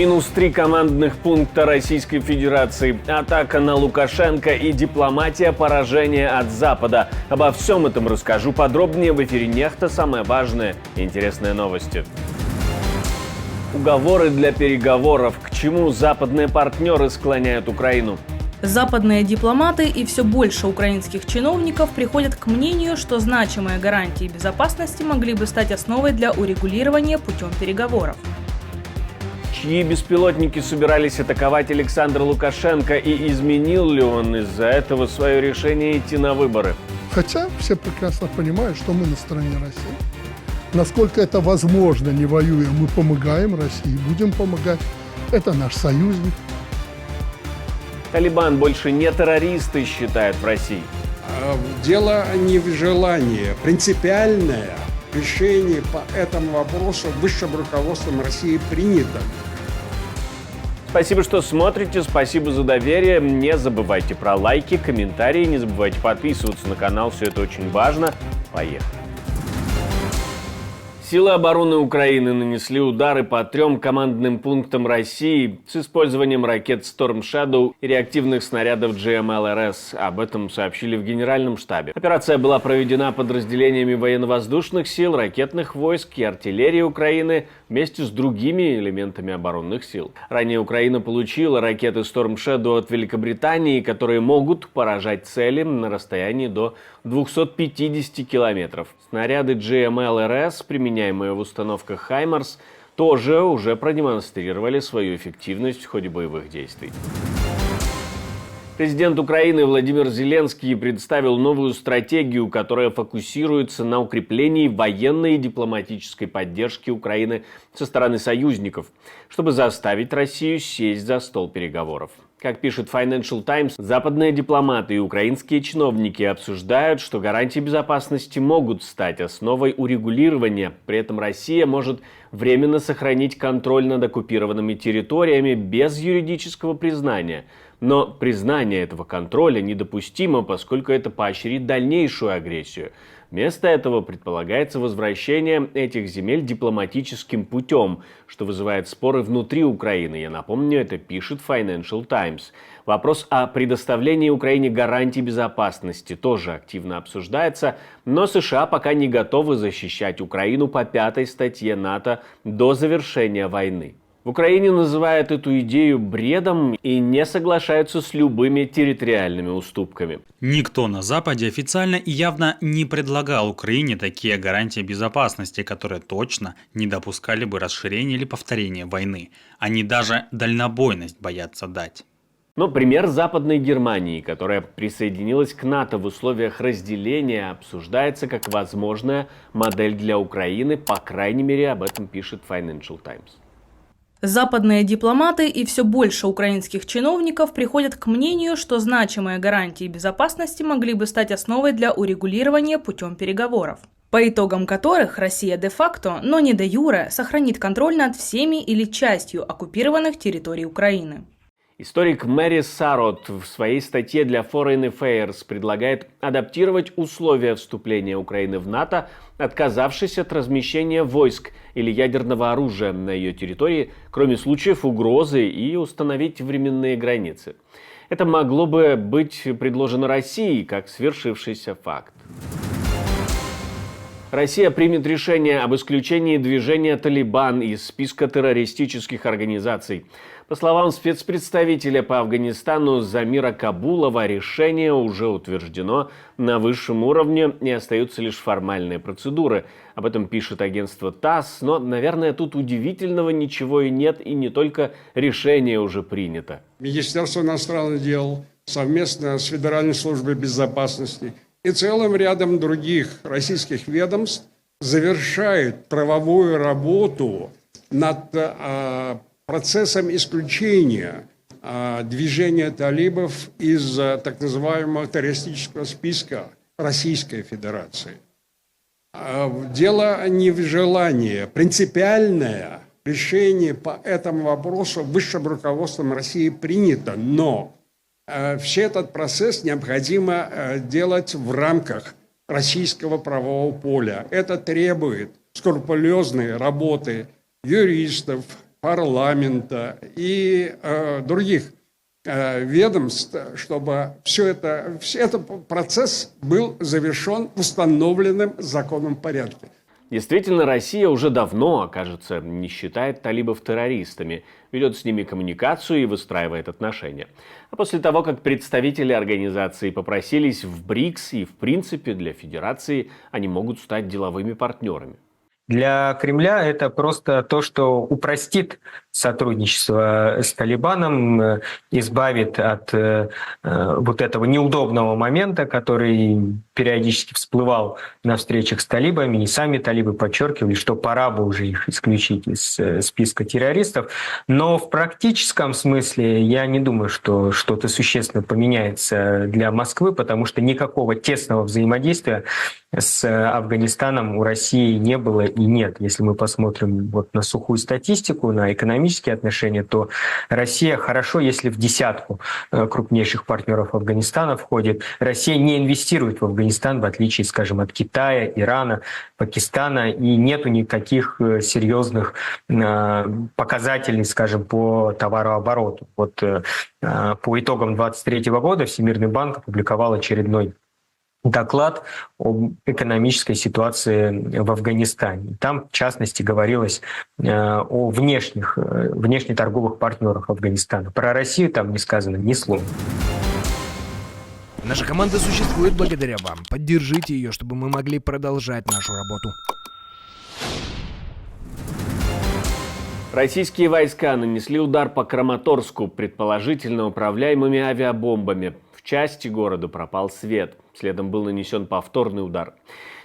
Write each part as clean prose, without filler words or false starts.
-3 командных пункта Российской Федерации, атака на Лукашенко и дипломатия поражения от Запада. Обо всем этом расскажу подробнее в эфире «Нехта». Самое важное и интересные новости. Уговоры для переговоров. К чему западные партнеры склоняют Украину? Западные дипломаты и все больше украинских чиновников приходят к мнению, что значимые гарантии безопасности могли бы стать основой для урегулирования путем переговоров. Чьи беспилотники собирались атаковать Александра Лукашенко и изменил ли он из-за этого свое решение идти на выборы? Хотя все прекрасно понимают, что мы на стороне России. Насколько это возможно, не воюя, мы помогаем России, будем помогать. Это наш союзник. Талибан больше не террористы, считают в России. Дело не в желании. Принципиальное решение по этому вопросу высшим руководством России принято. Спасибо, что смотрите, спасибо за доверие. Не забывайте про лайки, комментарии, не забывайте подписываться на канал, все это очень важно. Поехали. Силы обороны Украины нанесли удары по 3 командным пунктам России с использованием ракет Storm Shadow и реактивных снарядов GMLRS. Об этом сообщили в Генеральном штабе. Операция была проведена подразделениями военно-воздушных сил, ракетных войск и артиллерии Украины вместе с другими элементами оборонных сил. Ранее Украина получила ракеты Storm Shadow от Великобритании, которые могут поражать цели на расстоянии до 250 километров. Снаряды GMLRS, применяемые в установках «Хаймарс», тоже уже продемонстрировали свою эффективность в ходе боевых действий. Президент Украины Владимир Зеленский представил новую стратегию, которая фокусируется на укреплении военной и дипломатической поддержки Украины со стороны союзников, чтобы заставить Россию сесть за стол переговоров. Как пишет Financial Times, западные дипломаты и украинские чиновники обсуждают, что гарантии безопасности могут стать основой урегулирования. При этом Россия может временно сохранить контроль над оккупированными территориями без юридического признания. Но признание этого контроля недопустимо, поскольку это поощрит дальнейшую агрессию. Вместо этого предполагается возвращение этих земель дипломатическим путем, что вызывает споры внутри Украины. Я напомню, это пишет Financial Times. Вопрос о предоставлении Украине гарантий безопасности тоже активно обсуждается, но США пока не готовы защищать Украину по 5-й статье НАТО до завершения войны. В Украине называют эту идею бредом и не соглашаются с любыми территориальными уступками. Никто на Западе официально и явно не предлагал Украине такие гарантии безопасности, которые точно не допускали бы расширения или повторения войны. Они даже дальнобойность боятся дать. Но пример Западной Германии, которая присоединилась к НАТО в условиях разделения, обсуждается как возможная модель для Украины, по крайней мере, об этом пишет Financial Times. Западные дипломаты и все больше украинских чиновников приходят к мнению, что значимые гарантии безопасности могли бы стать основой для урегулирования путем переговоров, по итогам которых Россия де-факто, но не де-юре, сохранит контроль над всеми или частью оккупированных территорий Украины. Историк Мэри Сарот в своей статье для Foreign Affairs предлагает адаптировать условия вступления Украины в НАТО, отказавшись от размещения войск или ядерного оружия на ее территории, кроме случаев угрозы, и установить временные границы. Это могло бы быть предложено России как свершившийся факт. Россия примет решение об исключении движения «Талибан» из списка террористических организаций. По словам спецпредставителя по Афганистану Замира Кабулова, решение уже утверждено на высшем уровне и остаются лишь формальные процедуры. Об этом пишет агентство ТАСС, но, наверное, тут удивительного ничего и нет, и не только решение уже принято. Министерство иностранных дел совместно с Федеральной службой безопасности и целым рядом других российских ведомств завершает правовую работу над процессом исключения движения талибов из так называемого террористического списка Российской Федерации. Дело не в желании. Принципиальное решение по этому вопросу высшим руководством России принято, но все этот процесс необходимо делать в рамках российского правового поля. Это требует скрупулезной работы юристов, парламента и других ведомств, чтобы этот процесс был завершен в установленном законом порядке. Действительно, Россия уже давно, кажется, не считает талибов террористами, ведет с ними коммуникацию и выстраивает отношения. А после того, как представители организации попросились в БРИКС и, в принципе, для Федерации, они могут стать деловыми партнерами. Для Кремля это просто то, что упростит сотрудничество с Талибаном, избавит от вот этого неудобного момента, который периодически всплывал на встречах с талибами, и сами талибы подчеркивали, что пора бы уже их исключить из списка террористов. Но в практическом смысле я не думаю, что что-то существенно поменяется для Москвы, потому что никакого тесного взаимодействия с Афганистаном у России не было и нет. Если мы посмотрим вот на сухую статистику, на экономические отношения, то Россия хорошо, если в десятку крупнейших партнеров Афганистана входит. Россия не инвестирует в Афганистан, в отличие, скажем, от Китая, Ирана, Пакистана, и нету никаких серьезных показателей, скажем, по товарообороту. Вот по итогам 2023 года Всемирный банк опубликовал очередной доклад об экономической ситуации в Афганистане. Там, в частности, говорилось о внешнеторговых партнерах Афганистана. Про Россию там не сказано ни слова. Наша команда существует благодаря вам. Поддержите ее, чтобы мы могли продолжать нашу работу. Российские войска нанесли удар по Краматорску, предположительно управляемыми авиабомбами. В части города пропал свет. Следом был нанесен повторный удар.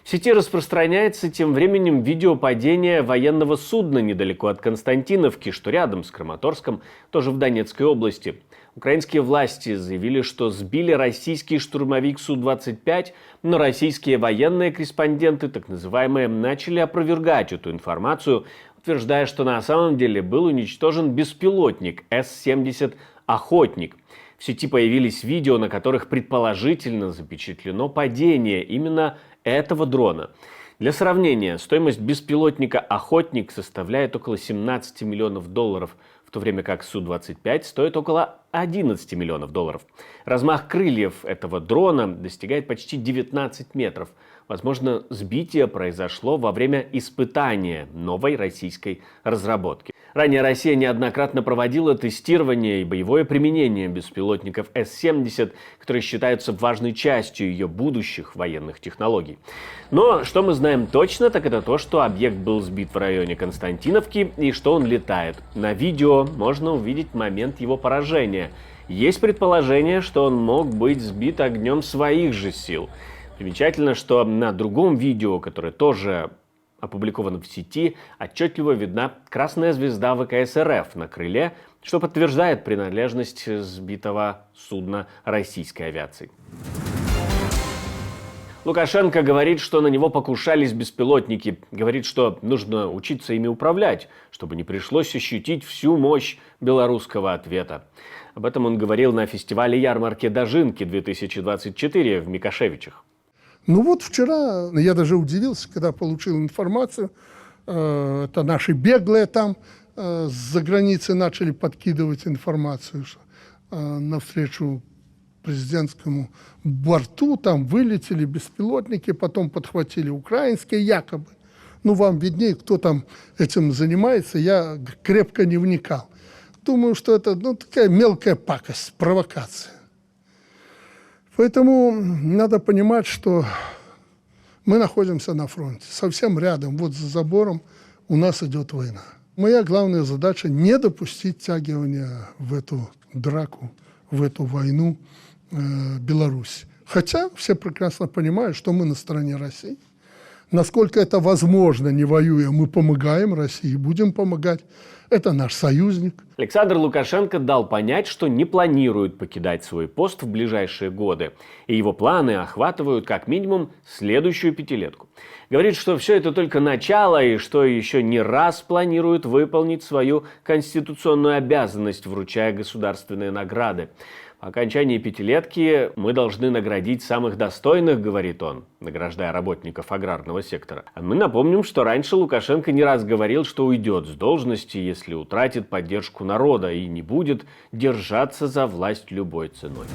В сети распространяется тем временем видео падения военного судна недалеко от Константиновки, что рядом с Краматорском, тоже в Донецкой области. Украинские власти заявили, что сбили российский штурмовик Су-25, но российские военные корреспонденты, так называемые, начали опровергать эту информацию, утверждая, что на самом деле был уничтожен беспилотник С-70 «Охотник». В сети появились видео, на которых предположительно запечатлено падение именно этого дрона. Для сравнения, стоимость беспилотника «Охотник» составляет около 17 миллионов долларов, в то время как Су-25 стоит около 11 миллионов долларов. Размах крыльев этого дрона достигает почти 19 метров. Возможно, сбитие произошло во время испытания новой российской разработки. Ранее Россия неоднократно проводила тестирование и боевое применение беспилотников С-70, которые считаются важной частью ее будущих военных технологий. Но что мы знаем точно, так это то, что объект был сбит в районе Константиновки и что он летает. На видео можно увидеть момент его поражения. Есть предположение, что он мог быть сбит огнем своих же сил. Примечательно, что на другом видео, которое тоже опубликовано в сети, отчетливо видна красная звезда ВКС РФ на крыле, что подтверждает принадлежность сбитого судна российской авиации. Лукашенко говорит, что на него покушались беспилотники. Говорит, что нужно учиться ими управлять, чтобы не пришлось ощутить всю мощь белорусского ответа. Об этом он говорил на фестивале ярмарки Дожинки-2024 в Микошевичах. Ну вот вчера я даже удивился, когда получил информацию, это наши беглые там с-за границы начали подкидывать информацию, что навстречу президентскому борту там вылетели беспилотники, потом подхватили украинские якобы. Ну вам виднее, кто там этим занимается, я крепко не вникал. Думаю, что это такая мелкая пакость, провокация. Поэтому надо понимать, что мы находимся на фронте, совсем рядом, вот за забором у нас идет война. Моя главная задача – не допустить втягивания в эту драку, в эту войну Беларуси. Хотя все прекрасно понимают, что мы на стороне России. Насколько это возможно, не воюя, мы помогаем России, будем помогать. Это наш союзник. Александр Лукашенко дал понять, что не планирует покидать свой пост в ближайшие годы. И его планы охватывают как минимум следующую пятилетку. Говорит, что все это только начало и что еще не раз планирует выполнить свою конституционную обязанность, вручая государственные награды. окончании пятилетки мы должны наградить самых достойных, говорит он, награждая работников аграрного сектора. А мы напомним, что раньше Лукашенко не раз говорил, что уйдет с должности, если утратит поддержку народа и не будет держаться за власть любой ценой.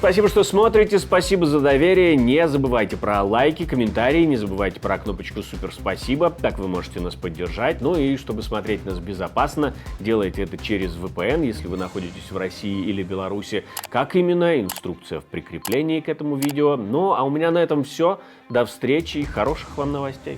Спасибо, что смотрите, спасибо за доверие. Не забывайте про лайки, комментарии, не забывайте про кнопочку «Супер спасибо», так вы можете нас поддержать. Ну и чтобы смотреть нас безопасно, делайте это через VPN, если вы находитесь в России или Беларуси. Как именно, инструкция в прикреплении к этому видео. Ну а у меня на этом все. До встречи и хороших вам новостей.